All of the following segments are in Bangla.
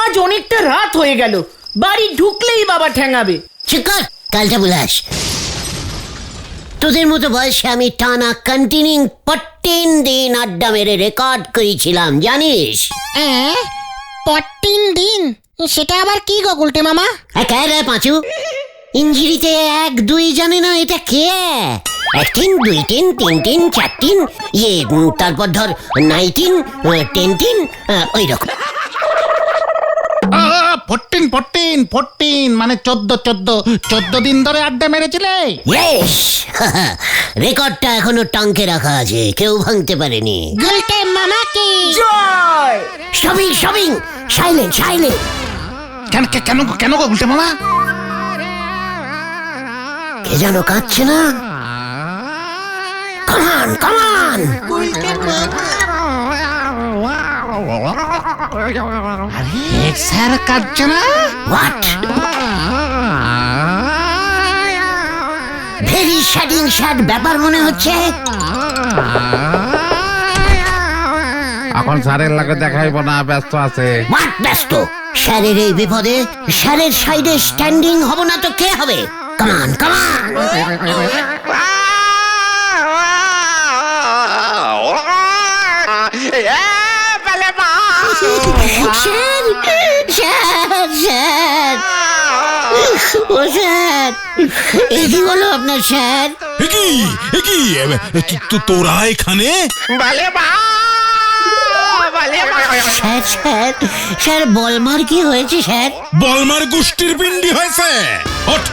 আজ অনেকটা রাত হয়ে গেল, বাড়ি ঢুকলেই বাবা ঠ্যাঙাবে। চিকার কালটা বুলাস, তোদের মতো বয়সে আমি টানা কন্টিনিউ 14 দিন আড্ডা মেরে রেকর্ড করেছিলাম জানিস। 14 দিন? সেটা আবার কি গো গুলটে মামা? কে রে পাঁচু, ইঞ্জিরিতে 1 2 জানে না এটা কে? 1 3 2 3 3 3 4 3 তারপর ধর 19 10 10 ওই রকম। 14 মানে 14 দিন ধরে আড্ডা মেরেছিলে? ইয়েস, রেকর্ডটা এখনো টাঙ্কে রাখা আছে, কেউ ভাঙতে পারেনি। গুলটে মামা কি জয়! সবিং সাইলেন্ট। কেন গো গুলটে মামা? কে যেন কাঁদছে না? কামান স্যার কাঁদছে না? হোয়াট? ভেরি স্যাড ব্যাপার মনে হচ্ছে। এখন স্যারের লাগে দেখাইব না, ব্যস্ত আছে। হোয়াট ব্যস্ত? স্যারের এই বিপদে স্যারের সাইডে স্ট্যান্ডিং হব না তো কে হবে? কামান স্যার ও স্যার, কি বলো আপনার স্যার? তোরা এখানে? স্যার বলমার কি হয়েছে স্যার? বলমার গোষ্ঠীর পিণ্ডি হয়েছে। হট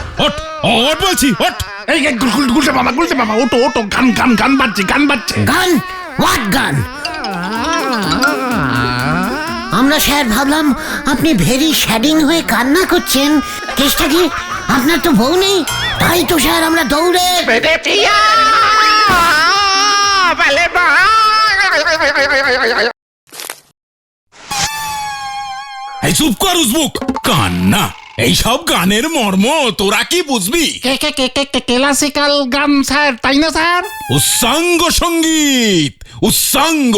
বলছি, হট। এই গুলটে মামা ওটো গান বাজছে। গান? হোয়াট গান? আমরা স্যার ভাবলাম আপনি ভেরি স্যাডিং হয়ে কান্না করছেন। কেসটা কি? আপনার তো বউ নেই, তাই তো স্যার আমরা দৌড়ে। এই চুপ কর উজবুক, কান্না। এইসব গানের মর্ম তোরা কি বুঝবি? ক্লাসিক্যাল গান স্যার, তাই না স্যার? উচ্চাঙ্গ সঙ্গীত, উচ্চাঙ্গ।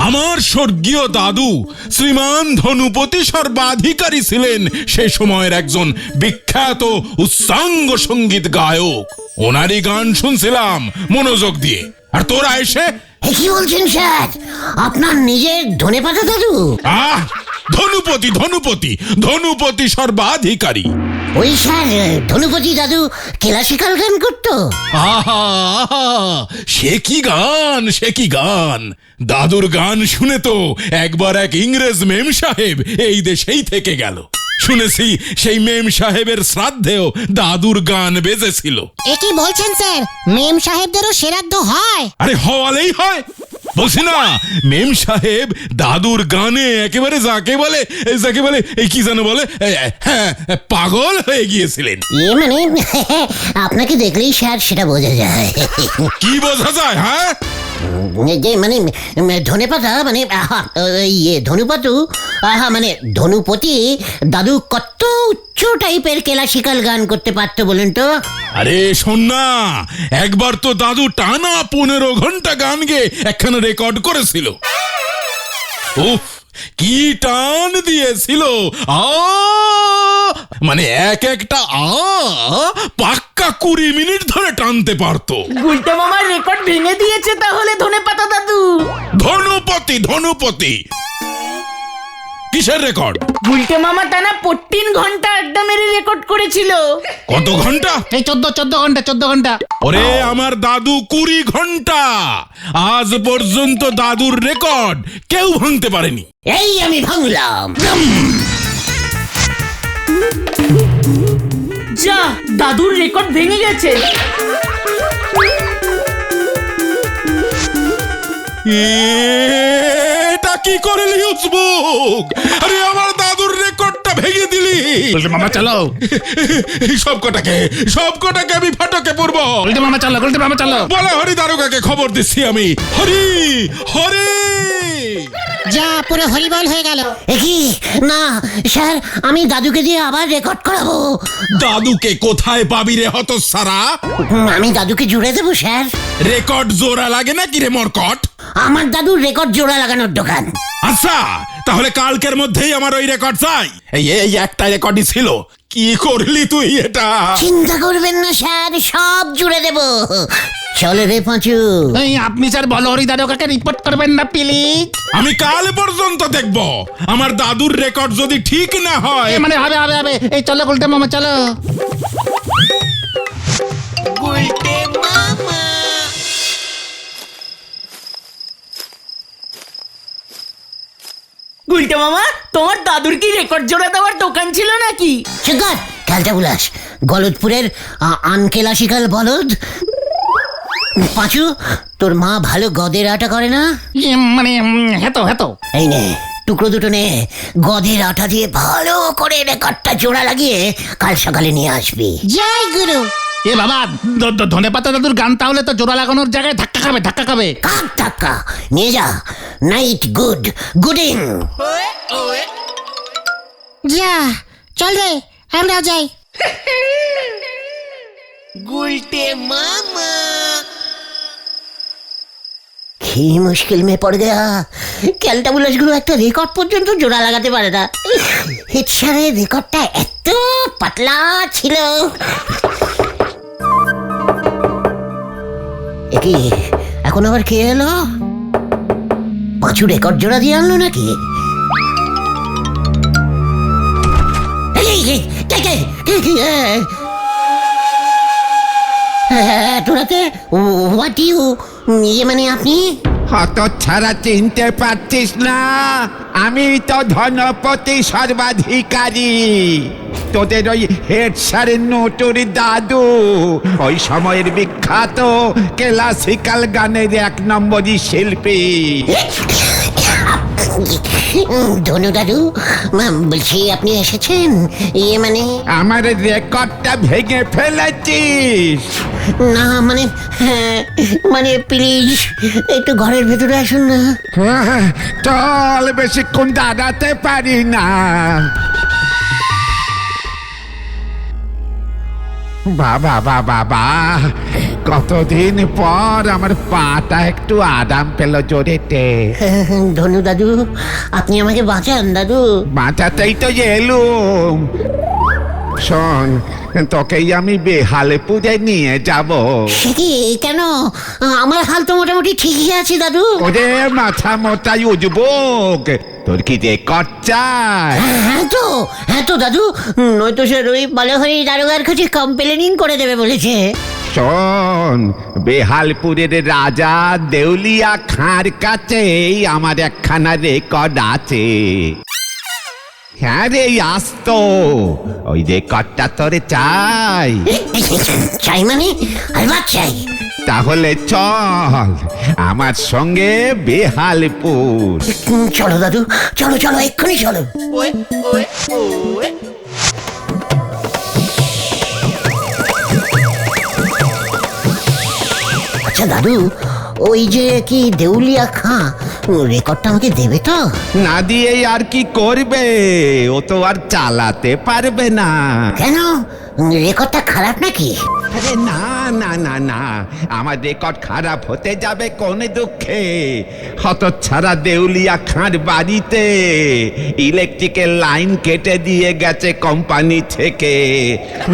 আমার স্বর্গীয় দাদু শ্রীমান ধনুপতি সর্বাধিকারী ছিলেন সে সময়ের একজন বিখ্যাত উচ্চাঙ্গ সঙ্গীত গায়ক। ওনারই গান শুনছিলাম মনোযোগ দিয়ে, আর তোরা এসে কি বলছেন স্যার? আপনার নিজের ধনেপাতা দাদু? ধনুপতি সর্বাধিকারী। ওই স্যার ধনুপতি দাদু ক্লাসিক্যাল গান করতো? আহা, সে কি গান! দাদুর গান শুনে তো একবার এক ইংরেজ মেম সাহেব এই দেশেই থেকে গেল। শুনেছি সেই মেম সাহেবের শ্রাদ্ধেও দাদুর গান বেজেছিল। এ কি বলছেন স্যার? মেম সাহেবদেরও শ্রাদ্ধ হয়? আরে হওয়ালেই হয়, বলছি না, মেম সাহেব দাদুর গানে একেবারে যাকে বলে এই কি যেন বলে, হ্যাঁ, পাগল হয়ে গিয়েছিলেন। মানে আপনাকে দেখলেই স্যার সেটা বোঝা যায়। কি বোঝা যায়? হ্যাঁ, যে মানে ধনেপাতা মানে ধনুপাতু মানে ধনুপতি দাদু কত উচ্চ টাইপের ক্লাসিক্যাল গান করতে পারতো বলেন তো? আরে শোন না, একবার তো দাদু টানা 15 ঘন্টা গান গেয়ে একখানা রেকর্ড করেছিল। উফ, কি টান দিয়েছিল! মানে একটা পাক্কা 20 মিনিট ধরে টানতে পারতো। গুলটে মামার রেকর্ড ভেঙে দিয়েছে তাহলে ধনেপাতা দাদু। ধনুপতি কিসের রেকর্ড? গুলটে মামা টানা 14 ঘন্টা আড্ডা মেরে রেকর্ড করেছিল। কত ঘন্টা? এই 14 ঘন্টা। ওরে আমার দাদু 20 ঘন্টা। আজ পর্যন্ত দাদুর রেকর্ড কেউ ভাঙতে পারেনি। এই আমি ভাঙলাম। যা, দাদুর রেকর্ড ভেঙে গেছে। এটা কি করলি উজবুক? আরে আমার দাদুর রেকর্ডটা ভেঙে দিলি। মামা চলো। সব কটাকে আমি ফাটকে পড়ব। গুলটে মামা চলো। বলে হরি দারোগাকে খবর দিচ্ছি আমি। হরি যা, পুরো হরিবল হয়ে গেল। কি না স্যার, আমি দাদুকে দিয়ে আবার রেকর্ড করাবো। দাদুকে কোথায় পাবি রে হতচ্ছাড়া? আমি দাদুকে জুড়ে দেবো স্যার। রেকর্ড জোড়া লাগে না কি রে মরকট? আমার দাদুর রেকর্ড জোড়া লাগানোর দোকান। আচ্ছা, তাহলে কালকের মধ্যেই আমার ওই রেকর্ড চাই। এই একটা রেকর্ডই ছিল। কি করলি তুই এটা? চিন্তা করবেন না স্যার, সব জুড়ে দেব। চলে রে পাঁচু। এই আপনি স্যার বলহরি দারোগাকে রিপোর্ট করবেন না প্লিজ। আমি কাল পর্যন্ত দেখব। আমার দাদুর রেকর্ড যদি ঠিক না হয় মানে হবে হবে হবে। এই চলো গুলটে মামা চলো। গুলটে মামা, তোমার দাদুর কি রেকর্ড জোড়া দেওয়ার দোকান ছিল নাকি? চিকার খেলটা বুলাস, গলদপুরের আনকেল আশিকাল বলদ। পাঁচু, তোর মা ভালো গদের আটা করে না? মানে হেতো হেতো। এই নে টুকরো দুটো নে, গদের আটা দিয়ে ভালো করে রেকর্ডটা জোড়া লাগিয়ে কাল সকালে নিয়ে আসবি। জয় গুরু। এ বাবা, ধনে পাতা দাদুর গান তাহলে তো জোড়া লাগানোর জায়গায় ধাক্কা খাবে ধাক্কা খাবে। কাক ধাক্কা নিয়ে যা। নাইট গুড গুডিং। যা চল রে, আমরা যাই। কি মুশকিল মে পড় গয়া। ক্যালটা বুলাস গুলো একটা রেকর্ড পর্যন্ত জোড়া লাগাতে পারে না। হেডসারের রেকর্ডটা এত পাতলা ছিল। কি এখন আবার কে এলো? পাঁচু রেকর্ড জোড়া দিয়ে আনলো নাকি? তোরাতে হোয়াট ইউ, ইয়ে মানে আপনি? হত ছাড়া চিনতে পারছিস না? আমি তো ধনপতি সর্বাধিকারী, তোদের ওই হেড স্যারের নটুর দাদু, ওই সময়ের বিখ্যাত ক্লাসিক্যাল গানের 1 নম্বরই শিল্পী। ধনু দাদু, বলছি আপনি এসেছেন, ইয়ে মানে? আমার রেকর্ডটা ভেঙে ফেলেছিস? না মানে, মানে প্লিজ একটু ঘরের ভেতরে আসুন না। চল, বেশিক্ষণ দাঁড়াতে পারি না। বাবা বাবা বা, কতদিন পর আমার পাটা একটু আরাম পেল জোরেতে। ধনু দাদু, আপনি আমাকে বাঁচান দাদু। বাঁচাতেই তো এলুম। শোন, তোকেই আমি বেহালপুরে নিয়ে যাব। সে কি, কেন? আমার হাল তো মোটামুটি ঠিকই আছে দাদু। ওরে মাথা মোটাই উজবুক, তোর কি রেকর্ড চাই? হ্যাঁ তো দাদু, নয়তো সে ওই বলহরি দারোগার কাছে কমপ্লেনিং করে দেবে বলেছে। শোন, বেহালপুরের রাজা দেউলিয়া খাঁর কাছেই আমার একখানা রেকর্ড আছে। হ্যাঁ রে, আসত ওই রেকর্ডটা তোরে চাই। চাই মানে? আলবাত চাই। তাহলে চল আমার সঙ্গে বেহালপুর। চলো দাদু, চলো চলো, এক্ষুনি চলো। আচ্ছা দাদু, ওই যে কি দেউলিয়া খাঁ রেকর্ডটা আমাকে দেবে তো? না দিয়ে আর কি করবে? ও তো আর চালাতে পারবে না। কেন, রেকর্ডটা খারাপ নাকি? আরে না না না না, আমার রেকর্ড খারাপ হতে যাবে কোন দুঃখে? হতচ্ছাড়া দেউলিয়া খাঁর বাড়িতে ইলেকট্রিকের লাইন কেটে দিয়ে গেছে কোম্পানি থেকে,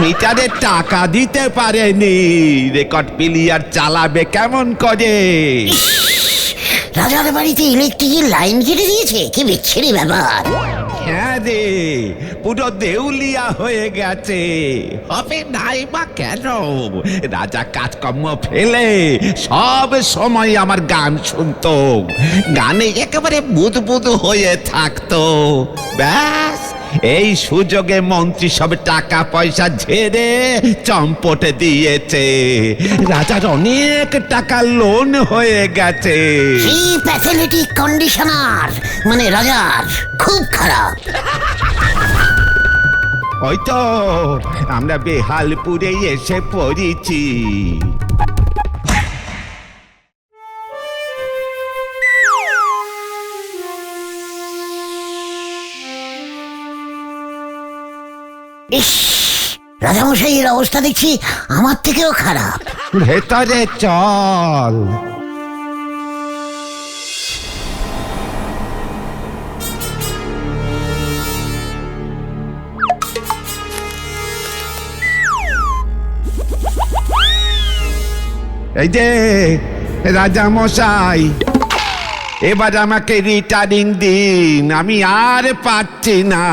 মিটারে টাকা দিতে পারেনি, রেকর্ড প্লেয়ার চালাবে কেমন করে? রাজার বাড়িতে ইলেকট্রিকের লাইন কেটে দিয়েছে, কি বিচ্ছিরি ব্যাপার। হ্যাঁ রে, পুরো দেউলিয়া হয়ে গেছে। হবে নাই বা কেন? রাজা কাজকর্ম ফেলে সব সময় আমার গান শুনতো, গানে একেবারে বুদবুদ হয়ে থাকতো। ব্যাস, এই সুযোগে মন্ত্রী সব টাকা পয়সা ঝেড়ে চম্পটে দিয়েছে, রাজার অনেক টাকা লোন হয়ে গেছে। কি ফ্যাসিলিটি কন্ডিশনার, মানে রাজার খুব খারাপ। ওই তো আমরা বেহালপুরে এসে পড়েছি। ইস, রাজামশাইয়ের অবস্থা দেখছি আমার থেকেও খারাপ। ভেতরে চল। এই যে রাজা মশাই, এবার আমাকে রিটার্নিং দিন, আমি আর পারছি না।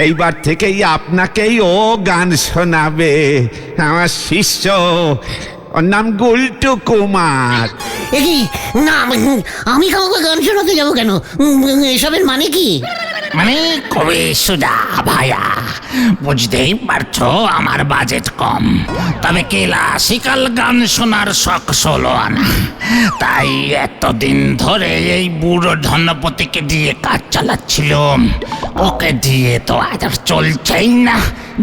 এইবার থেকেই আপনাকেই ও গান শোনাবে, আমার শিষ্য, ওর নাম গুলটু কুমার। এ কি না, আমি কাউকে গান শোনাতে যাবো কেন? এসবের মানে কি? মানে কবে সুদা ভাইয়া, বুঝতেই পারছো আমার বাজেট কম, তবে ক্লাসিক্যাল গান শোনার শখ ষোলো আনা। তাই এতদিন ধরে এই বুড়ো ধনপতিকে দিয়ে কাজ চালাচ্ছিলাম, ওকে দিয়ে তো আজ আর চলছেই না,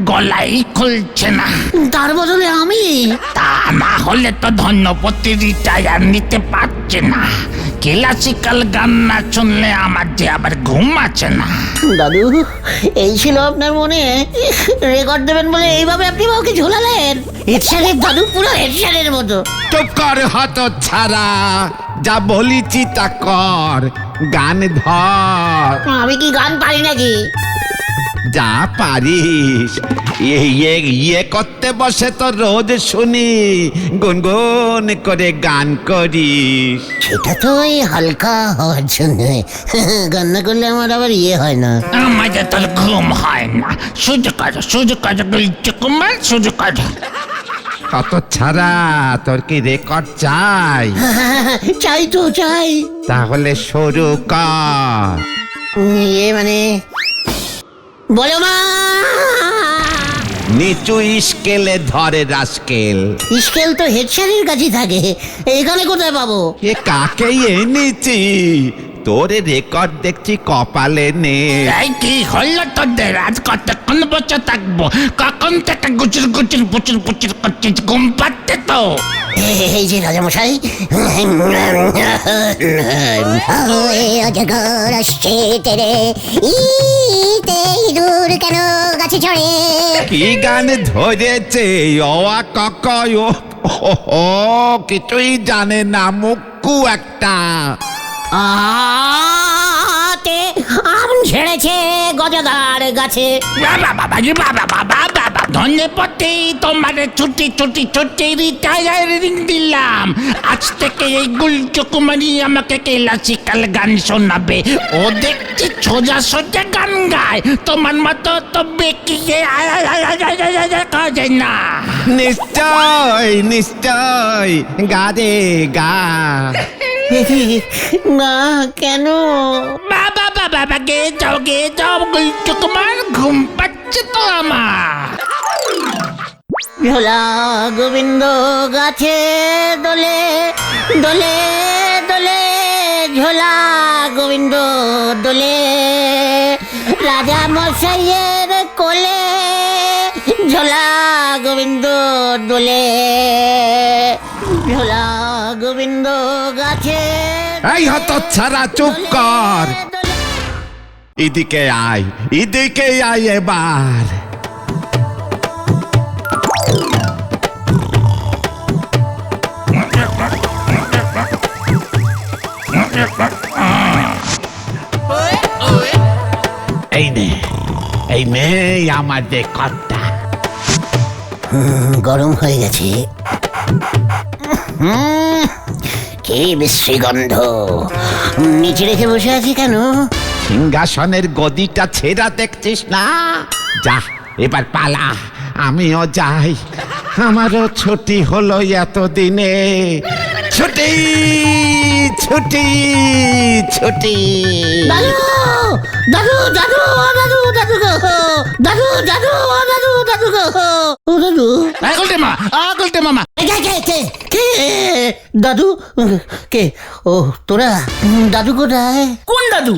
গলাই খুলছে না। তার বদলে আমি? তা না হলে তো ধনপতি রিটায়ার নিতে পারছে না। ক্লাসিক্যাল গান না শুনলে আমার যে আবার ঘুম আছে না। দাদু, এই ছিল আপনার মনে? রেকর্ড দেবেন বলে এইভাবে আপনি ওকে ঝোলালেন? হেডস্যারের দাদু, পুরো হেডস্যারের মতো। চুপ কর হত ছাড়া, যা বলিছি তা কর, গান ধর। আমি কি গান পারি নাকি? যা পারিস, ইয়ে করতে বসে তো রোজ শুনি গুনগুন করে গান করিস। সেটা তো ওই হালকা হওয়ার জন্য, গান না করলে আমার আবার ইয়ে হয় না। আমাদের তোর ঘুম হয় না। সুযোগ কাজ, সুযোগ কাজ, কুমার সুযোগ কাজ। কত ছাড়া, তোর কি রেকর্ড চাই? চাই তো চাই। তাহলে শুরু কর। ইয়ে মানে বলো মা। নিচু স্কেলে ধরে রাস্কেল। স্কেল তো হেডস্যারের কাছে থাকে, এখানে কোথায় পাবো? এ কাকে এনেছি? তোর রেকর্ড দেখছি কপালে নে। এই কি হলো তোদের? আজ কতক্ষণ বসে থাকবো? কখন থেকে গুচুর গুচুর পুচুর পুচুর করছিস? ঘুম পাচ্ছে তো? এই যে রাজামশাই, অজগর আসছে তেরে, ইঁদুর কেন গাছে চড়ে? কি গান ধরেছে? অয়া ককয় ও কিছুই জানে না, মুক্কু একটা। আতে আম ঝেড়েছে গজদার গাছে। বাবা বাবা রে বাবা বাবা বাবা, ধন্যপতি তোমার ছুটি ছুটি ছুটি রিটায়ারিং দিলাম। আজ থেকে এই গুলচু কুমারী আমাকে ক্লাসিক্যাল গান শোনাবে। ও দেখছি সোজা সোজা গান গায়, তোমার মতো তো বেকিয়ে খাওয়া যায় না। নিশ্চয় নিশ্চয়, গা রে গা। না কেন? বাবা বাবা বাবা, গে যাও গুলচু কুমার, ঘুম পাচ্ছে তো আমার। ঝোলা গোবিন্দ গাছে দোলে দোলে দোলে, ঝোলা গোবিন্দ দোলে, রাজা মশাইয়ের কোলে, ঝোলা গোবিন্দ দোলে, ঝোলা গোবিন্দ গাছে। এই হত ছাড়া, চুপ কর। এদিকে আয়, এদিকে আয় এবার। এই নে, এই নে আমার রেকর্ডটা। গরম হয়ে গেছে। কি বিশ্রী গন্ধ। নিচে রেখে বসে আছি কেন? সিংহাসনের গদিটা ছেঁড়া দেখছিস না? যা এবার পালা, আমিও যাই। আমারও ছুটি হলো এতদিনে। ছুটি ছুটি ছুটি। দাদু দাদু দাদু দাদু দাদু গো, দাদু দাদু দাদু দাদু গো, ও দাদু। গুলটে মামা, কে কে কে কে? দাদু কে? ও তোরা? দাদু কোথায়? কোন দাদু?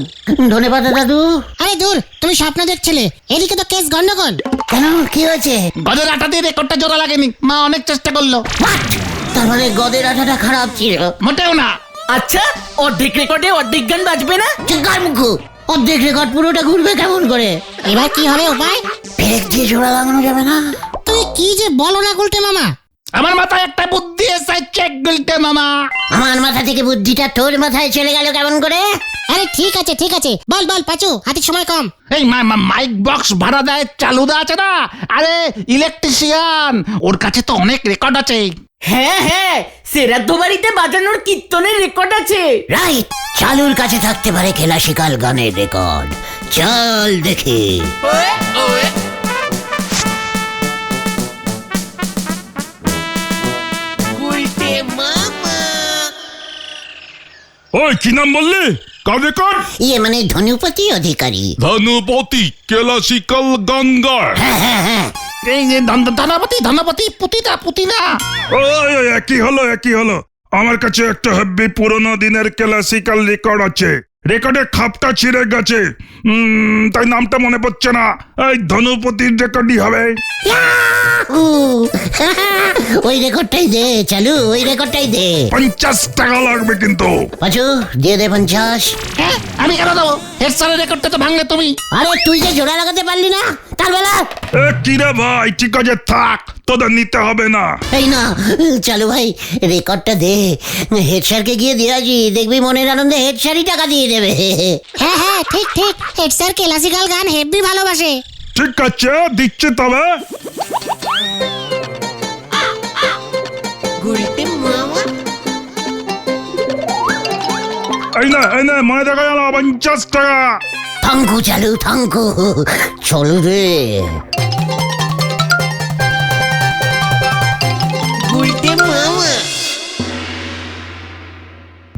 ধনেপাতা দাদু। আরে দূর, তুমি স্বপ্ন দেখছিলে, এদিকে তো কেস গন্ডগোল। কেন, কি হয়েছে? গদের আটা দিয়ে রেকর্ডটা জোড়া লাগেনি, মা অনেক চেষ্টা করলো। What? তার মানে গদের আঠাটা খারাপ ছিল? মোটেও না। আচ্ছা, অর্ধেক রেকর্ডে অর্ধেক গান বাজবে না? চিৎকার মুখ। অর্ধেক রেকর্ড পুরোটা ঘুরবে কেমন করে? এবার কি হবে উপায়? ফেরেক দিয়ে জোড়া লাগানো যাবে না? তুমি কি যে বলো না গুলটে মামা। আমার মাথায় একটা বুদ্ধি এসেছে গুলটে মামা। আমার মাথা থেকে বুদ্ধিটা তোর মাথায় চলে গেল কেমন করে? আরে ঠিক আছে, বল বল পাচু, হাতে সময় কম। এই মাইক বক্স ভাড়া দেয় চালুদা আছে না, আরে ইলেকট্রিশিয়ান, ওর কাছে তো অনেক রেকর্ড আছে। হ্যাঁ হ্যাঁ, শ্রাদ্ধ বাড়িতে বাজানোর কীর্তনের রেকর্ড আছে। রাইট, চালুর কাছে থাকতে পারে ক্লাসিক্যাল গানের রেকর্ড। চল দেখি। ওই কি নাম বললি? কার রেকর্ড? ইয়ে মানে ধনুপতি অধিকারী। ধনুপতি ক্লাসিক্যাল গানগার। হ্যাঁ হ্যাঁ হ্যাঁ, এই যে ধনপতি পুতিনা। ওই একই হলো আমার কাছে একটা হেব্বি পুরোনো দিনের ক্লাসিক্যাল রেকর্ড আছে। রেকর্ডের খাপটা ছিঁড়ে গেছে, তাই নামটা মনে পড়ছে না। এই ধনুপতির রেকর্ডই হবে। ওই রেকর্ডটাই দে চালু, ওই রেকর্ডটাই দে। 50 টাকা লাগবে কিন্তু। পাঁচু দিয়ে দে 50। হ্যাঁ, আমি কেন দেবো? হেড স্যারের রেকর্ডটা তো ভাঙলে তুমি। আরে তুই যে জোড়া লাগাতে পারলি না তার বেলা। কি রে ভাই, ঠিক আছে থাক, তোদের নিতে হবে না। এই না চালু ভাই, রেকর্ডটা দে। হেড স্যারকে গিয়ে দিয়ে আসি, দেখবি মনের আনন্দে হেড স্যারই টাকা দিয়ে দেবে। হ্যাঁ হ্যাঁ, ঠিক ঠিক, হেড স্যার ক্লাসিক্যাল গান হেব্বি ভালোবাসে। ঠিক আছে, দিচ্ছি তবে। এই না মনে দেখা গেল 50 টাকা। থ্যাঙ্কু চালু, থ্যাঙ্কু। চলো রে।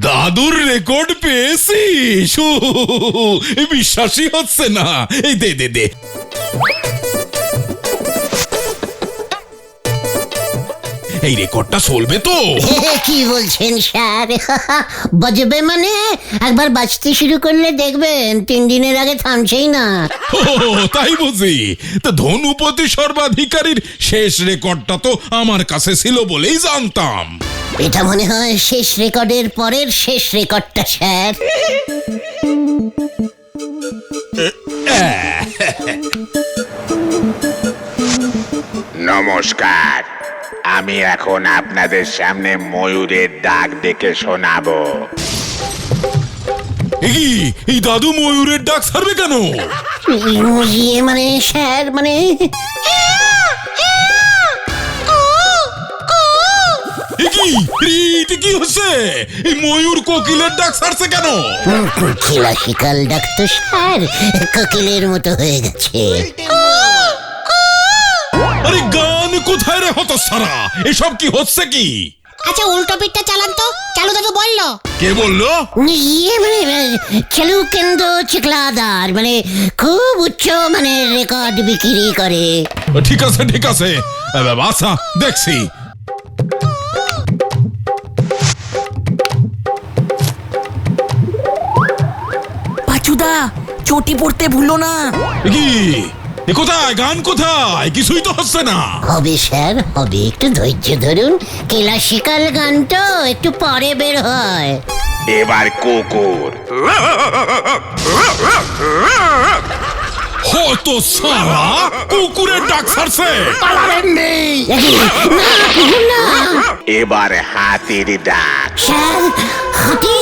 দাদুর রেকর্ড পেয়েছিস? বিশ্বাসই হচ্ছে না। এই দে দে দে। এই রেকর্ডটা চলবে তো? কি বলছেন স্যার? বাজবে মানে একবার বাজতে শুরু করলে দেখবেন 3 দিনের আগে থামছেই না। তাই বুঝি? তো ধনুপতি সর্বাধিকারীর শেষ রেকর্ডটা তো আমার কাছে ছিল বলেই জানতাম। এটা মনে হয় শেষ রেকর্ডের পরের শেষ রেকর্ডটা স্যার। নমস্কার, আমি এখন আপনাদের সামনে ময়ূরের ডাক ডেকে শোনাবো। এই দাদু ময়ূরের ডাক ছাড়বে কেন? ইয়ে মানে স্যার মানে এটা কি হচ্ছে? এই ময়ূর কোকিলের ডাক ছাড়ছে কেন? ক্লাসিক্যাল ডাক তো স্যার কোকিলের মতো হয়ে গেছে। আরে গান কোথায় রে হতচ্ছাড়া? এসব কি হচ্ছে কি? আচ্ছা উল্টো পিঠটা চালান তো, চালু দাদু বললো। কে বললো? ইয়ে মানে চালু কেন্দ্র চিকলাদার, মানে খুব উচ্চ মানে রেকর্ড বিক্রি করে। ঠিক আছে আচ্ছা দেখছি। পাচুদা, চটি পড়তে ভুলো না। কোথায় গান, কোথায়? কিছুই তো হচ্ছে না। হবে স্যার হবে, একটু ধৈর্য ধরুন। ক্লাসিক্যাল গান তো একটু পরে বের হয়। এবার কুকুর। হতো সারা কুকুরের ডাক ছাড়ছে। এবার হাতির ডাক। স্যার হাতি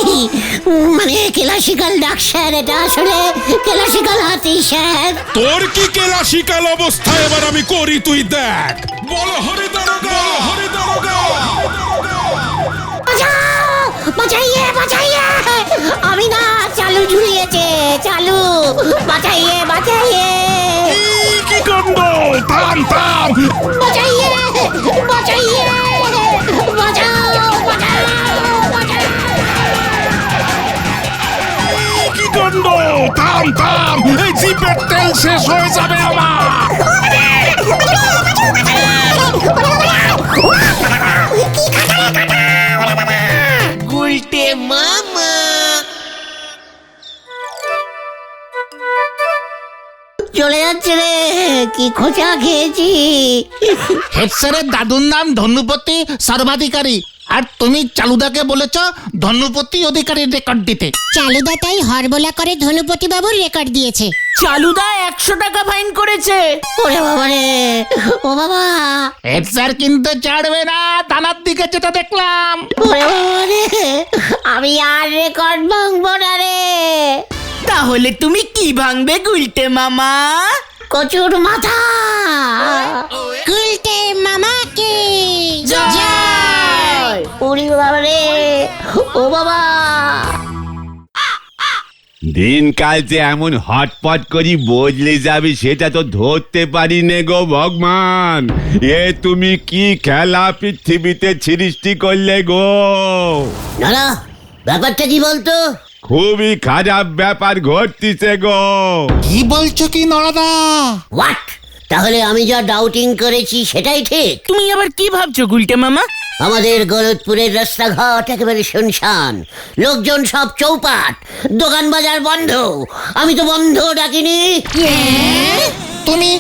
মানে ক্লাসিক্যাল ডাক স্যার, এটা আসলে ক্লাসিক্যাল হাতি স্যার। তোর কি ক্লাসিক্যাল অবস্থা এবার আমি করি তুই দেখ। বল হরি দারোগা, হরি দারোগা। বাঁচাইয়ে বাঁচাইয়ে, আমি না চালু ঝুলিয়েছে, চালু বাঁচাইয়ে বাঁচাইয়ে। কি কাণ্ড! থাম থাম! বাঁচাইয়ে বাঁচাইয়ে, বাঁচাও বাঁচাও বাঁচাও। কি কাণ্ড! থাম থাম! এই জিপের তেল শেষ হয়ে যাবে আমার। চলে যাচ্ছে রে, কি খোঁচা খেয়েছি। হেড স্যারের দাদুর নাম ধনুপতি সর্বাধিকারী, আর তুমি চালুদাকে বলেছ ধনুপতি অধিকারীর রেকর্ড দিতে। চালুদা তাই হরবোলা করে ধনুপতি বাবুর রেকর্ড দিয়েছে। চালুদা 100 টাকা ফাইন করেছে। ওরে বাবা রে, ও বাবা, হেড স্যার কিন্তু ছাড়বে না, থানার দিকে যেটা দেখলাম। ওরে বাবা রে, আমি আর রেকর্ড ভাঙবো না রে। তাহলে তুমি কি ভাঙবে গুলটে মামা? কচুর মাথা। গুলটে মামাকে জয়। ওরে বাবা রে, ও বাবা। দিনকাল যে এমন হটপট করি বদলে যাবে সেটা তো ধরতে পারি নে গো ভগবান। এ তুমি কি খেলা পৃথিবীতে সৃষ্টি করলে গো? না ব্যাপারটা কি বলতো? খুবই খারাপ ব্যাপার ঘটতিছে গো। কি বলছো কি নরাদা? হোয়াট? তাহলে আমি যা ডাউটিং করেছি সেটাই ঠিক? তুমি আবার কি ভাবছো গুলটে মামা? আমাদের গলতপুরের রাস্তাঘাট একেবারে শুনশান, লোকজন সব চৌপাট, দোকান বাজার বন্ধ। আমি তো বন্ধ ডাকিনি। তুমি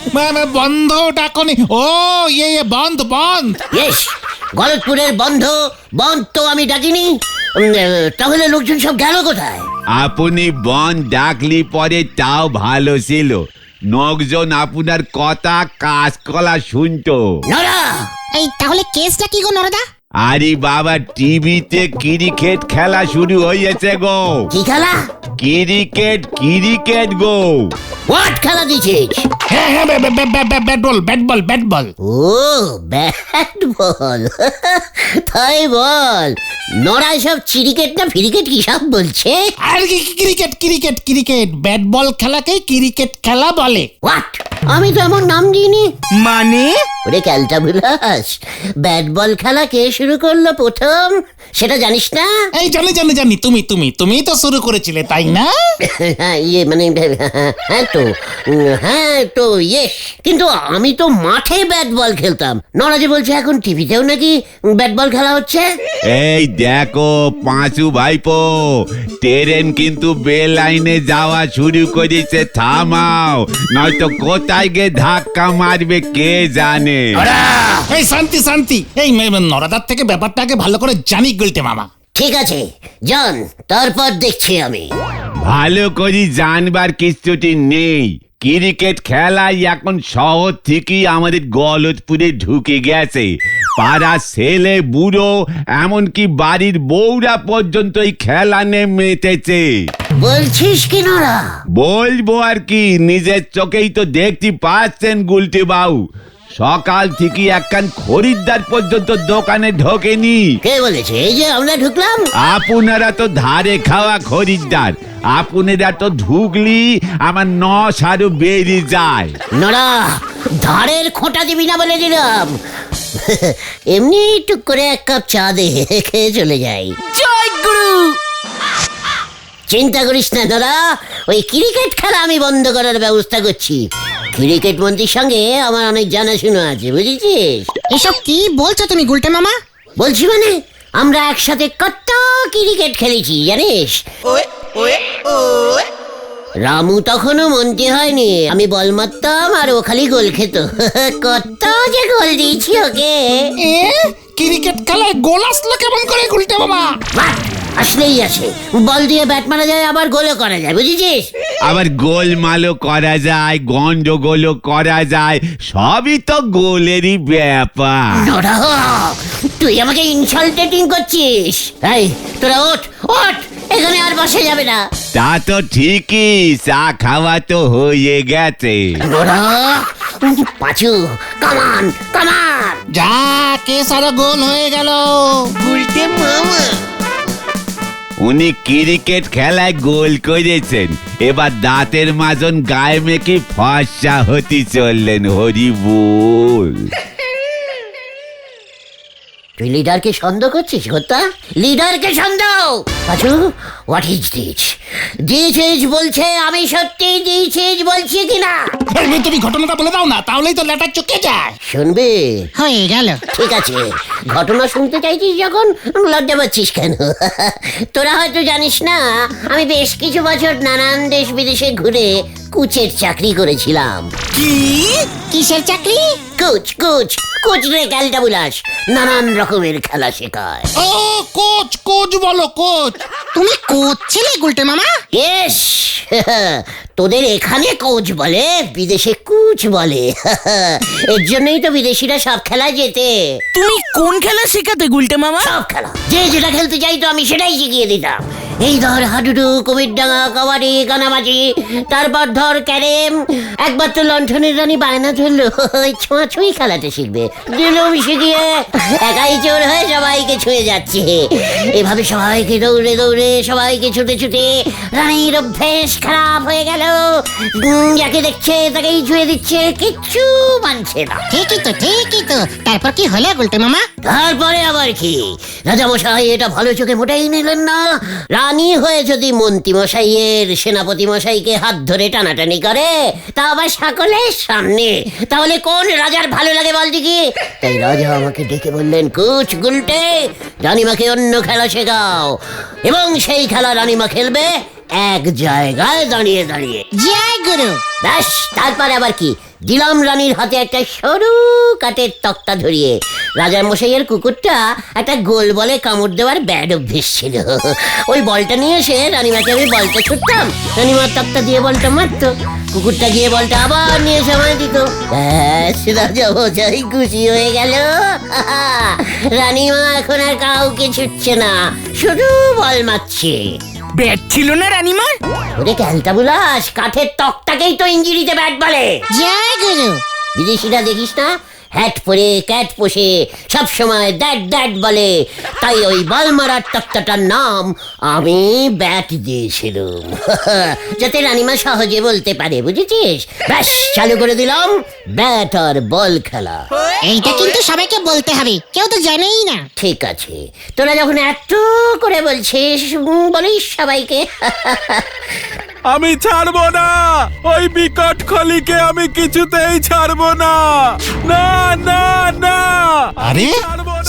বন্ধ ডাকনি? ও ইয়ে বন্ধ বন্ধ। ইয়েস, গলতপুরের বন্ধ তো আমি ডাকিনি। তাহলে লোকজন সব গেল কোথায়? আপনি বন ডাকলি পরে তাও ভালো ছিল, লোকজন আপনার কথা কাজকলা শুনতো। নরা, এই তাহলে কেসটা কি গো নরদা? আরে বাবা, টিভিতে ক্রিকেট খেলা শুরু হয়েছে গো। কি খেলা? Cricket go. হোয়াট খেলা দিছিস? হ্যাঁ হ্যাঁ, ব্যাট বল। ও ব্যাট বল। তাই বল। নরা সব ক্রিকেট না ফিরিকেট কি সব বলছে? আর কি ক্রিকেট ব্যাট বল খেলাকে ক্রিকেট খেলা বলে। হোয়াট? আমি তো এমন নাম দিইনি। মানে ওরে ক্যালটা বুলাস, ব্যাট বল খেলা কে শুরু করলো প্রথম সেটা জানিস না? এই জানি তুমি তো শুরু করেছিলে তাই না? হ্যাঁ, ইয়ে মানে হ্যাঁ তো ইয়েস, কিন্তু আমি তো মাঠে ব্যাট বল খেলতাম। নরাজি বলছে এখন টিভিতেও নাকি ব্যাট বল খেলা হচ্ছে। এই দেখো পাঁচু ভাইপো, ট্রেন কিন্তু বেল লাইনে যাওয়া শুরু করেছে, থামাও, নয়তো কোথায় গিয়ে ধাক্কা মারবে কে জানে। এই শান্তি, এই নরাদার থেকে ব্যাপারটাকে ভালো করে জানি গুলটে মামা। ঠিক আছে জন, তারপর দেখছি আমি। ভালো করে জানবার কিছুটি নেই। ক্রিকেট খেলাই এখন শহর থেকেই আমাদের গলতপুরে ঢুকে গেছে। পাড়া ছেলে বুড়ো এমনকি বাড়ির বউরা পর্যন্ত এই খেলা নিয়ে মেতেছে। বলছিস কি নরা? বলবো আর কি, নিজের চোখেই তো দেখতে পাচ্ছেন গুলটে বাবু। সকাল থেকে একখান খরিদ্দার পর্যন্ত দোকানে ঢোকেনি। কে বলেছে? এই যে আমরা ঢুকলাম। আপনারা তো ধারে খাওয়া খরিদ্দার, আপনারা তো ঢুকলি আমার নস আরো বেরিয়ে যায়। নরা, ধারের খোঁটা দিবি না বলে দিলাম। এমনি টুক করে এক কাপ চা দে, খেয়ে চলে যাই। জয় গুরু। চিন্তা করিস না নরা, ওই ক্রিকেট খেলা আমি বন্ধ করার ব্যবস্থা করছি। ক্রিকেট মন্ত্রীর সঙ্গে আমার অনেক জানাশোনা আছে, বুঝেছিস? এসব কি বলছো তুমি গুলটে মামা? বলছি মানে, আমরা একসাথে কত ক্রিকেট খেলেছি জানিস। রামু তখনও মন্ত্রী হয়নি, আমি বল মারতাম আর ও খালি গোল খেত। কত যে গোল দিয়েছি ওকে। ক্রিকেট খেলায় গোল আসলো কেমন করে গুলটে মামা? বাহ, আসলেই আছে, বল দিয়ে ব্যাট মারা যায়, আবার গোলও করা যায়, বুঝেছিস? আবার গোলমালও করা যায়, গন্ডগোলও করা যায়, সবই তো গোলেরই ব্যাপার। নরা, তুই আমাকে ইনসাল্টেটিং করছিস। এই তোরা ওঠ, এখানে আর বসে যাবে না। তা তো ঠিকই, চা খাওয়া তো হয়ে গেছে। নরা, পাঁচু, কামান। যা কেস আরো গোল হয়ে গেল। গুলটে মামা। উনি ক্রিকেট খেলায় গোল করেছেন, এবার দাঁতের মাজন গায়ে মেখে ফর্সা হতে চললেন। হরি বল। তুই লিডারকে সন্দেহ করছিস গোত্তা? লিডারকে সন্দেহ? পাঁচু, হোয়াট ইজ দিস বলছে, আমি সত্যি দিয়েছিস বলছি কিনা? তুমি ঘটনাটা বলে দাও না, তাহলেই তো লেটার চুকে যায়। শুনবি? হয়ে গেল। ঠিক আছে, ঘটনা শুনতে চাইছিস যখন লজ্জা পাচ্ছিস কেন? তোরা হয়তো জানিস না, আমি বেশ কিছু বছর নানান দেশ বিদেশে ঘুরে কোচের চাকরি করেছিলাম। কি? কিসের চাকরি? কোচ রে ক্যালটা বুলাস, নানান রকমের খেলা শেখায়। ও কোচ বলো কোচ। তুমি কোচ ছিলে গুলটে মামা? ইয়েস, তোদের এখানে কোচ বলে, বিদেশে কুচ বলে। এর জন্যই তো বিদেশিরা সব খেলায় যেতে। তুমি কোন খেলা শেখাতে গুলটে মামা? সব খেলা, যে যেটা খেলতে চাইতো আমি সেটাই শিখিয়ে দিতাম। এই ধর হাডুডু, কুমিরডাঙ্গা, কাবাডি, কানামাজি, তারপর ধর ক্যারেম। একবার তো লণ্ঠনের রানী বায়না ধরলো ওই ছোঁয়াছুঁই খেলাতে শিখবে, দিলুম শিখিয়ে একাই চোর হয়ে সবাইকে ছুঁয়ে যাচ্ছে। এভাবে সবাইকে দৌড়ে দৌড়ে, সবাইকে ছুটে ছুটে রানীর অভ্যেস খারাপ হয়ে গেল। যাকে দেখছে তাকেই ছুঁয়ে দিচ্ছে, কিচ্ছু মানছে না। ঠিকই তো। তারপর কি হলো গুলটে মামা? তারপরে আবার কি, রাজামশাই এটা ভালো চোখে মোটেই নিলেন না। রানী হয়ে যদি মন্ত্রী মশাইয়ের সেনাপতি মশাইকে হাত ধরে টানাটানি করে, তা আবার সকলের সামনে, তাহলে কোন রাজার ভালো লাগে বল দেখি? তাই রাজা আমাকে ডেকে বললেন, কুচ গুলটে, রানীমাকে অন্য খেলা শেখাও, এবং সেই খেলা রানীমা খেলবে এক জায়গায় দাঁড়িয়ে দাঁড়িয়ে। জয় গুরু। ব্যাস, তারপর আবার কি, দিলাম রানীর হাতে একটা সরু কাঠের তক্তা ধরিয়ে। রাজার মশাইয়ের কুকুরটা একটা গোল বলে কামড় দেওয়ার ব্যাড অভ্যেস ছিল। ওই বলটা নিয়ে এসে রানীমাকে আমি বলটা ছুটতাম, রানীমার তক্তা দিয়ে বলটা মারতো, কুকুরটা গিয়ে বলটা আবার নিয়ে সময় দিত। ব্যাস, রাজা মশাই খুশি হয়ে গেল। রানীমা এখন আর কাউকে ছুটছে না, শুধু বল মারছে। ব্যাট ছিল না রানীমার? ওরে ক্যালটা বুলাস, কাঠের তক্তাকেই তো ইঞ্জিরিতে ব্যাট বলে। জয় গুরু। বিদেশিরা দেখিস না, হ্যাট পরে ক্যাট পোষে, সব সময় দ্যাট বলে। তাই ওই বল মারার তক্তাটার নাম আমি ব্যাট দিয়েছিলাম, যাতে রানীমা সহজে বলতে পারে, বুঝেছিস? ব্যাস, চালু করে দিলাম ব্যাট আর বল খেলা। এইটা কিন্তু সবাইকে বলতে হবে, কেউ তো জানেই না। ঠিক আছে, তোরা যখন এত করে বলছিস, বলিস সবাইকে। আমি ছাড়বো না, ওই বিকট খলিকে আমি কিছুতেই ছাড়বো না। না না না, আরে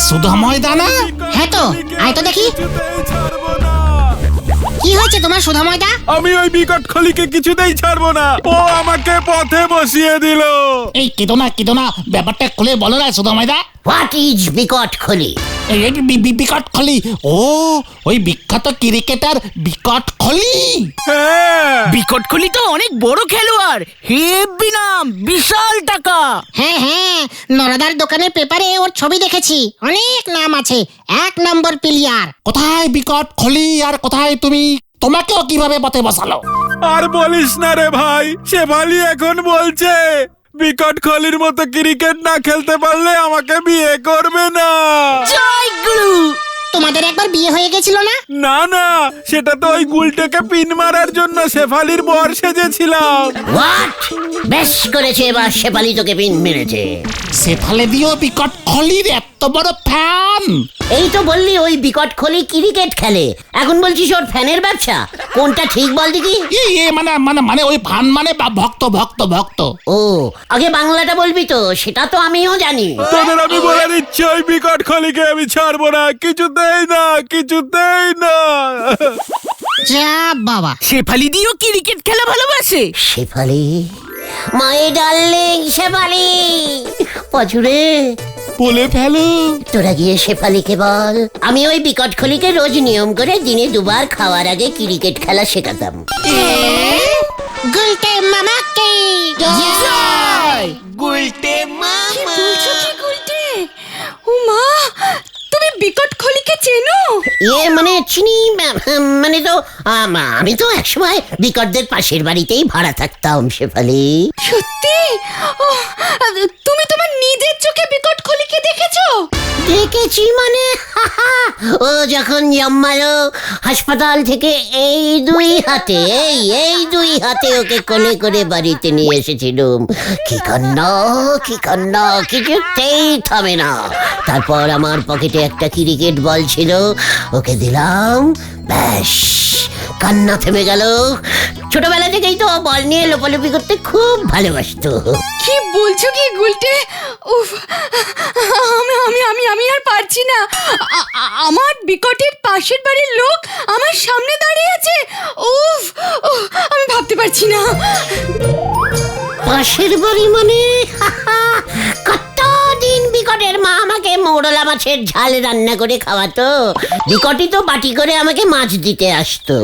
সুধা ময়দানা? হ্যাঁ তো, আয় তো দেখি। কিছুতেই ছাড়বো না। কি হয়েছে তোমার সুধা ময়দা? আমি ওই বিকট খলিকে কিছুতেই ছাড়বো না, ও আমাকে পথে বসিয়ে দিল। এই কেদো না ব্যাপারটা খুলে বলো না সুধা ময়দা। হোয়াট ইজ বিকট খলি? এই বিকট খলি, ও ওই বিখ্যাত ক্রিকেটার বিকট খলি। হ্যাঁ, বিকট কোহলি তো অনেক বড় খেলোয়াড়, হেব্বি নাম, বিশাল টাকা। হ্যাঁ, নরাদার দোকানের পেপারে ওর ছবি দেখেছি, অনেক নাম আছে, 1 নম্বর প্লেয়ার। কোথায় বিকট খলি আর কোথায় তুমি? তোমাকেও কিভাবে পথে বসালো? আর বলিস না রে ভাই, শেফালি এখন বলছে বিকট খলির মতো ক্রিকেট না খেলতে পারলে আমাকে বিয়ে করবে না। জয় গুরু। তোমাদের একবার বিয়ে হয়ে গেছিল না? না না, সেটা তো ওই গুলটাকে পিন মারার জন্য শেফালির বর সেজেছিলাম। হোয়াট? বেশ করেছে, এবার শেফালি তোকে পিন মেরেছে। সেফালে দিও বিকট খলির এত বড় ফ্যান। এই তো বললি ওই বিকট খলি ক্রিকেট খেলে, এখন বলছিস ওর ফ্যানের ব্যবসা। কোনটা ঠিক বল দেখি? মানে ওই ফান মানে ভক্ত। ও, আগে বাংলাটা বলবি তো, সেটা তো আমিও জানি। তোদের আমি বলে দিচ্ছি, ওই বিকট খলিকে আমি ছাড়বো না, কিছুতেই না। যা বাবা। শেফালি দিও ক্রিকেট খেলা ভালোবাসে। শেফালি, মাই ডার্লিং শেফালি, পছুরে বলে ফেলো। তোরা গিয়ে শেফালিকে বল আমি ওই বিকট খলিকে রোজ নিয়ম করে দিনে 2 বার খাওয়ার আগে ক্রিকেট খেলা শেখাতাম। গুলটে মামাকে জয়। গুলটে মামা। বলছো কি গুলটে? ও মা, তুমি বিকট খলিকে চেনো? মানে চিনি, মানে তো আমি তো একসময় বিকটদের পাশের বাড়িতেই ভাড়া থাকতাম শেফালি। সত্যি? তুমি তোমার নিজের চোখে বিকট খলিকে দেখেছো? দেখেছি মানে, ও যখন জন্মালো হাসপাতাল থেকে এই 2 হাতে ওকে কোলে করে বাড়িতে নিয়ে এসেছিলাম। কি কান্না, কিছুতেই থামে না। তারপর আমার পকেটে একটা ক্রিকেট বল ছিল, ওকে দিলাম, ব্যাস কান্না থেমে গেল। ছোটবেলা থেকেই তো বল নিয়ে লোপালোপি করতে খুব ভালোবাসতো। কি বলছো কি গুলটে? উফ, আমি আর পারছি না। আমার বিকটের পাশের বাড়ির লোক আমার সামনে দাঁড়িয়ে আছে। উফ, আমি ভাবতে পারছি না। পাশের বাড়ি মানে? কতদিন বিকটের মা আমাকে মোড় মোড়লা মাছের ঝাল রান্না করে খাওয়াতো। বিকটি তো বাটি করে আমাকে মাছ দিতে আসতো।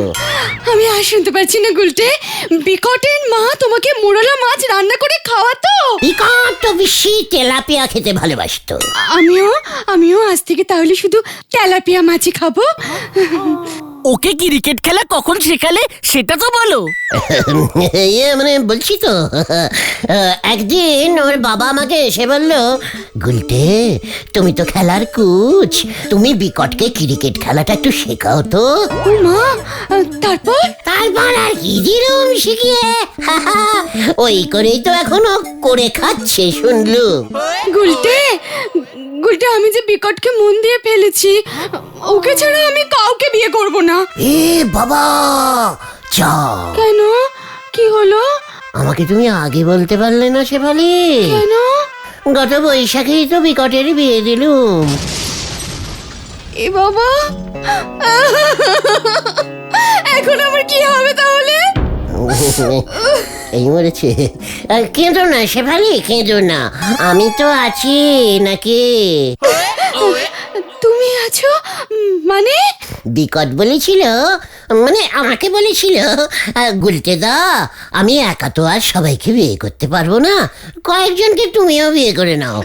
আমি আর শুনতে পারছি না গুলটে। বিকটের মা তোমাকে মোড়লা মাছ রান্না করে খাওয়াতো? বিকট তো বেশি তেলাপিয়া খেতে ভালোবাসতো। আমিও আজ থেকে তাহলে শুধু তেলাপিয়া মাছই খাবো। ওকে ক্রিকেট খেলা কখন শেখালে সেটা তো বলো। মানে বলছি তো, একদিন ওর বাবা আমাকে এসে বলল, গুলটে তুমি তো খেলার কোচ, তুমি বিকটকে ক্রিকেট খেলাটা একটু শেখাও তো। ও মা, তারপর? তারপর আর কি দিলুম শিখিয়ে, ওই করেই তো এখনো করে খাচ্ছে শুনলু। গুলটে আমি যে বিকটকে মন দিয়ে ফেলেছি, ওকে ছাড়া আমি কাউকে বিয়ে করব না। এ বাবা, চা কেন? কি হলো? আমাকে তুমি আগে বলতে পারলে না শেফালি? কেন? গত বৈশাখেই তো বিকটের বিয়ে দিলুম। এ বাবা, এখন আমার কি হবে তাহলে? এই মরেছে। কেঁদো না শেফালি, কেঁদো না, আমি তো আছি নাকি। তুমি আছো মানে? বিকট বলেছিল, মানে আমাকে বলেছিল, গুলটে দা আমি একা তো আর সবাইকে বিয়ে করতে পারবো না, কয়েকজনকে তুমিও বিয়ে করে নাও,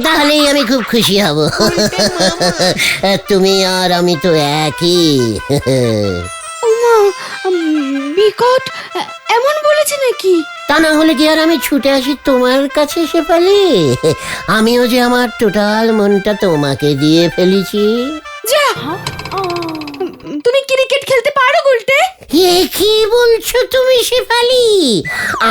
তাহলেই আমি খুব খুশি হব। তুমি আর আমি তো একই। ওমা, বিকট এমন বলেছে নাকি? তা না হলে কি আর আমি ছুটে আসি তোমার কাছে শেফালি? আমিও যে আমার টোটাল মনটা তোমাকে দিয়ে ফেলেছি। যা, তুমি ক্রিকেট খেলতে পারো গুলটে? এ কি বলছো তুমি শেফালি?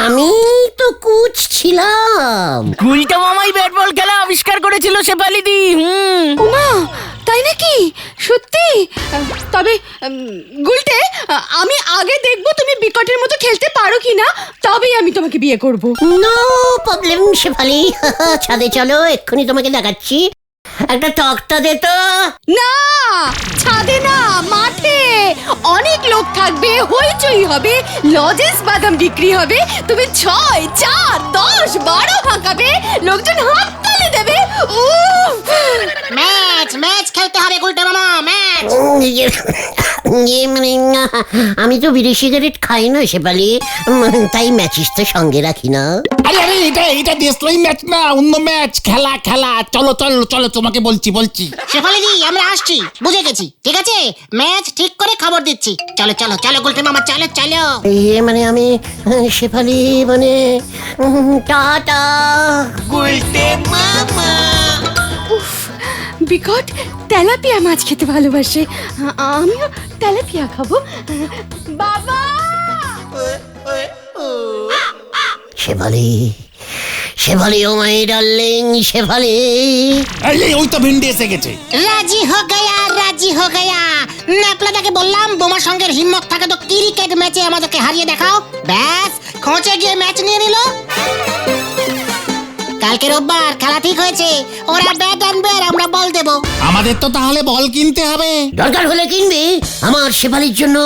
আমি তো কোচ ছিলাম। গুলটা মামাই ব্যাট বল খেলা আবিষ্কার করেছিল শেফালি দি। ওমা, তাই নাকি? সত্যি? তবে গুলটে, আমি আগে দেখবো তুমি বিকটের মতো খেলতে পারো কিনা, তবেই আমি তোমাকে বিয়ে করব। নো প্রবলেম শেফালি, ছাদে চলো, এক্ষুনি তোমাকে দেখাচ্ছি। একটা তক্তা দে তো। না, ছাদে না, মাঠে অনেক লোক থাকবে, হইচই হবে, লজেন্স বাদাম বিক্রি হবে, তুমি 6, 4, 10, 12 হাঁকাবে, লোকজন হাত তালি দেবে। উফ! ম্যাচ খেলতে হবে গুলটে মামা, ম্যাচ। মানে আমি তো বিড়ি সিগারেট খাই না শেফালি, তাই ম্যাচিস তো সঙ্গে রাখি না। আরে আরে এটা দেশলাই ম্যাচ না, অন্য ম্যাচ। খেলা চলো চলো চলো, তোমাকে বলছি। শেফালি দি আমরা আসছি, বুঝে গেছি, ঠিক আছে? ম্যাচ ঠিক করে খবর দিচ্ছি। চলো চলো চলো গুলটে মামা, চলো চলো। মানে আমি শেফালি মানে টাটা। গুলটে মামা। বিকট তেলাপিয়া মাছ খেতে ভালোবাসে, আমিও তেলাপিয়া খাবো। বাবা! শেফালি ও মাই ডার্লিং শেফালি। এই ওই তো ভিন্ডি এসে গেছে। রাজি হো গয়া। নাপলাদাকে বললাম বোমার সঙ্গে হিম্মত থাকে তো ক্রিকেট ম্যাচে আমাদেরকে হারিয়ে দেখাও। ব্যাস, খোঁচে গিয়ে ম্যাচ নিয়ে নিল। কালকে রোববার, খেলা ঠিক হয়েছে। ওরা ব্যাট আনবে আর আমরা বল দেব। আমাদের তো তাহলে বল কিনতে হবে। দরকার হলে কিনবি। আমার শেফালির জন্য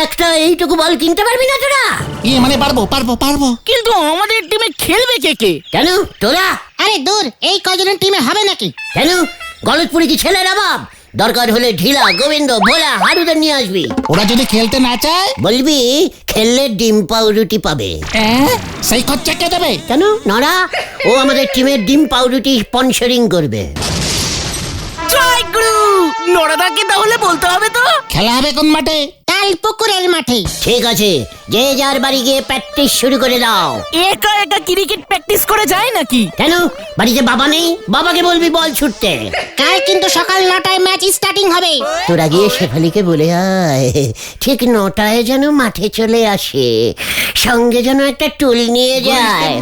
একটা এইটুকু বল কিনতে পারবি না তোরা? মানে পারবো। কিন্তু আমাদের টিমে খেলবে কে? কেন তোরা? আরে দূর, এই কজনের টিমে হবে নাকি? কেন গলতপুরি কি ছেলের অভাব? দরকার হলে ঢিলা, গোবিন্দ, ভোলা, হারুদের নিয়ে আসবি। ওরা যদি খেলতে না চায় বলবি খেললে ডিম পাউরুটি পাবে। সেই খরচা কে দেবে? কেন নড়া? ও আমাদের টিমের ডিম পাউরুটি স্পন্সরিং করবে। জয় গুরু! নড়াদাকে তাহলে বলতে হবে তো। খেলা হবে কোন মাঠে? কাল পুকুরের মাঠে। ঠিক আছে, যে যার বাড়ি গিয়ে প্র্যাকটিস শুরু করে দাও। একা ক্রিকেট প্র্যাকটিস করে যায় নাকি? কেন বাড়িতে বাবা নেই? বাবাকে বলবি বল ছুটতে। কাল কিন্তু সকাল 9টায় ম্যাচ স্টার্টিং হবে। তোরা গিয়ে শেফালিকে বলে আয় ঠিক 9টায় যেন মাঠে চলে আসে, সঙ্গে যেন একটা টুল নিয়ে যায়।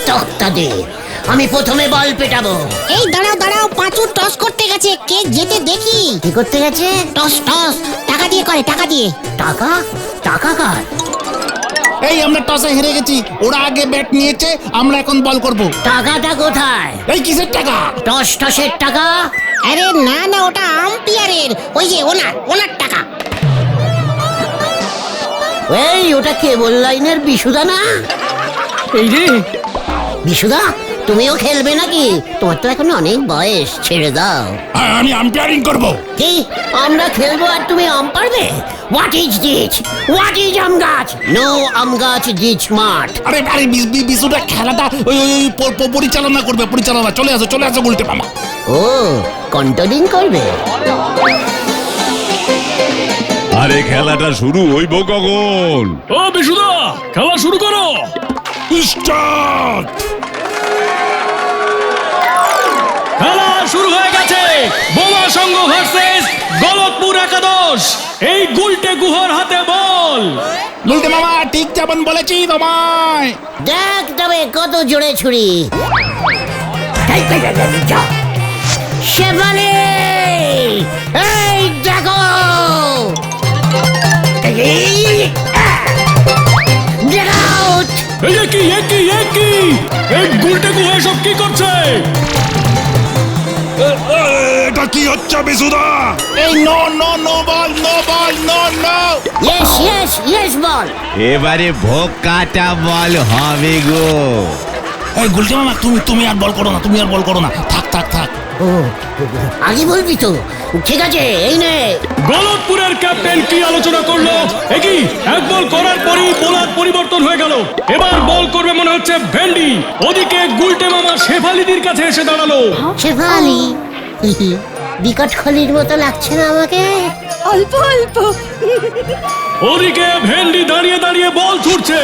তক্তা দে, আমি প্রথমে বল পেটাবো। এই দাঁড়াও, পাঁচু টস করতে গেছে, কে যেতে দেখি। কি করতে গেছে? টস, টাকা দিয়ে করে, টাকা দিয়ে। টাকা কার? এই আমরা টসে হেরে গেছি, ওরা আগে ব্যাট নিয়েছে, আমরা এখন বল করব। টাকাটা কোথায়? এই কিসের টাকা? টস টসের টাকা? আরে না না, ওটা আম্পায়ারের, ওই যে ওনার টাকা। এই ওটা কেবল লাইনের বিশুদা না? এই রে, বিশুদা তুমিও খেলবে নাকি? তোমার তো এখন অনেক বয়স, ছেড়ে দাও। আমি আম্পায়ারিং করব। কি আমরা খেলবো আর তুমি আম পারবে? What is this? What is আম গাছ? নো আম গাছ দিস মাঠ। আরে আরে বিশুটা খেলাটা ওই পরিচালনা করবে, পরিচালনা। চলে আসো গুলটে মামা। ও কন্ট্রোলিং করবে? আরে খেলাটা শুরু হইব কখন? ও বিশুদা, খেলা শুরু করো। স্টার্ট। খেলা শুরু হয়ে গেছে। বোমা সংঘ ভার্সেস গলতপুর একাদশ। এই গুলটে গুহর হাতে বল। গুলটে মামা ঠিক যেমন বলেছি তোমায়। দেখ তবে কত জোরে ছুরি। শেফালি, এই দেখো। Get out! এই গুলটে গুহ এসব কি করছে? এটা কি হচ্ছে বিশুদা? এই নো বল। Yes, বল। এবারে ভোগ কাটা বল হবে গো। এই গুলটে মামা, তুমি আর বল করো না, থাক। ও আগে বলবি তো? ঠিক আছে, এই নে। গলতপুরের ক্যাপ্টেন কি আলোচনা করলো? একই এক বল করার পরই বোলার পরিবর্তন হয়ে গেল। এবার বল করবে মনে হচ্ছে ভেন্ডি। ওদিকে গুলটে মামা শেফালিদির কাছে এসে দাঁড়ালো। শেফালি, বিকট খলির মতো লাগছে না আমাকে? অল্প অল্প। ওদিকে ভেন্ডি দাঁড়িয়ে বল ছুটছে।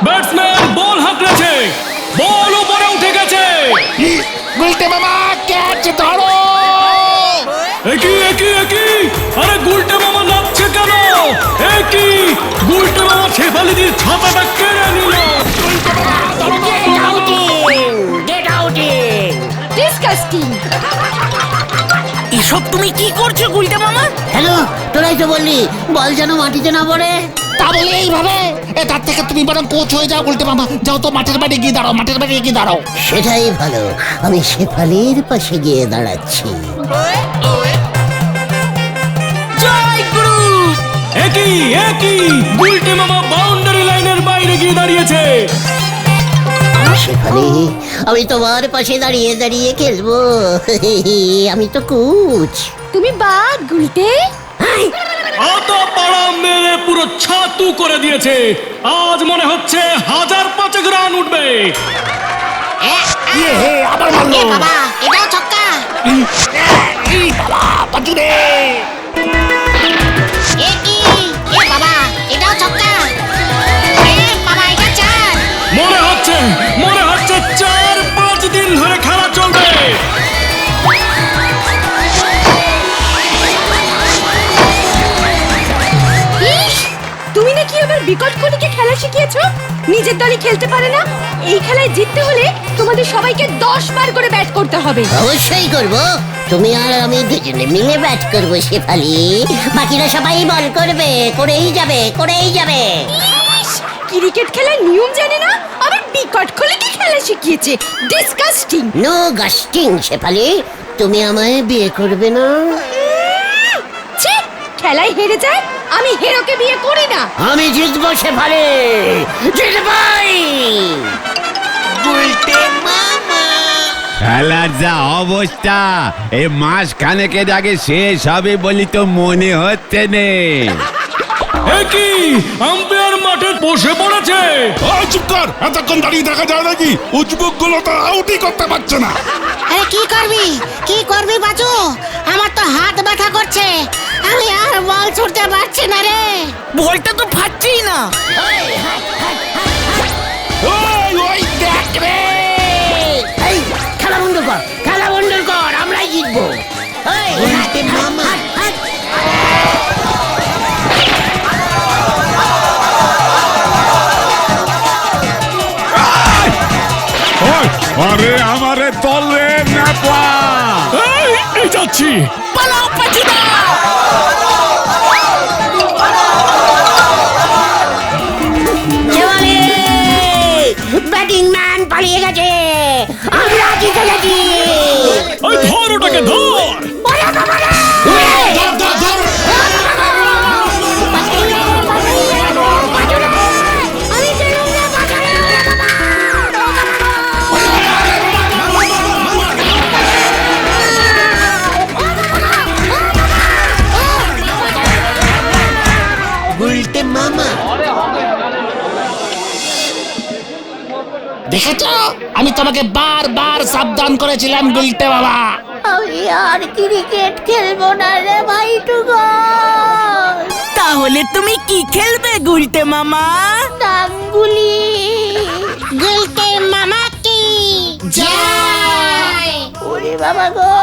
ব্যাটসম্যান বল হাঁকড়েছে, বল উপরে উঠে গেছে। গুলটে মামা ক্যাচ ধরো। একই আরে গুলটে মামা নাচছে কেন? গুলটে মামা শেফালিদির ছাতাটা কেড়ে নিল। Get out! ডিসকাস্টিং। এসব তুমি কি করছো গুলটে মামা? হ্যালো, তোরাই তো বললি বল যেন মাটিতে না পড়ে। তা বলে এইভাবে? তার থেকে তুমি বরং কোচ হয়ে যাও গুলটে মামা। যাও তো মাঠের বাইরে গিয়ে দাঁড়াও। সেটাই ভালো, আমি শেফালির পাশে গিয়ে দাঁড়াচ্ছি। একই গুলটে মামা বাউন্ডারি লাইনের বাইরে গিয়ে দাঁড়িয়েছে। শেফালি, আমি তোমার পাশে দাঁড়িয়ে খেলবো। আমি তো কোচ। তুমি বাঘ গুলটে। আতা পাড়া মেরে পুরো ছাতু করে দিয়েছে। আজ মনে হচ্ছে 1005 রান উঠবে। আবার মারলো। বাবা, এটাও ছক্কা। বাবা, এটাও ছক্কা। বাবা, এটা চার। মনে হচ্ছে 4-5 দিন ধরে খেলা চলবে। ইস, তুমি নাকি আবার বিকট খনিকে খেলা শিখিয়েছো? নিজের দলে খেলতে পারে না? এই খেলায় জিততে হলে তোমাদের সবাইকে 10 বার করে ব্যাট করতে হবে। অবশ্যই করব। তুমি আর আমি দুজনে মিলে ব্যাট করব শেফালি। বাকিরা সবাই বল করবে, করেই যাবে। ইস, ক্রিকেট খেলার নিয়ম জানে না, আবার বিকট খনিকে খেলা শিখিয়েছে। ডিসকাস্টিং। নো গাস্টিং শেফালি, তুমি আমায় বিয়ে করবে না? ছি, খেলায় হেরে যায়, আমি হিরোকে বিয়ে করি না। আমি জিতবো শেফালি, জিতবই। গুলটে মামা। খেলার যা অবস্থা, এই মাস খানেকের আগে শেষ হবে বলি তো মনে হচ্ছে নে। একই আম্পায়ার মাঠে বসে পড়েছে। চুপ কর, এতক্ষণ দাঁড়িয়ে দেখা যায় নাকি? উজবুক গুলো তো আউটই করতে পারছে না। আরে কি করবি বাজু? আমার তো হাত ব্যথা করছে, আমি আর বল ছুটতে পারছি না রে। বলটা তো ফাটছেই না। ওই দেখ রে। এই খেলা বন্ধ কর, আমরাই জিতবো। গুলটে মামা। আরে আমারে দল রে নাপা। এই যাচ্ছি। পালাও পাচুদা। শেফালি, দেখেছো আমি তোমাকে বারবার সাবধান করেছিলাম গুলটে বাবা। আমি আর ক্রিকেট খেলবো না রে ভাই টুকন। তাহলে তুমি কি খেলবে গুলটে মামা? ডাঙ্গুলি। গুলতে মামা কি জয়! ওরে বাবা গো,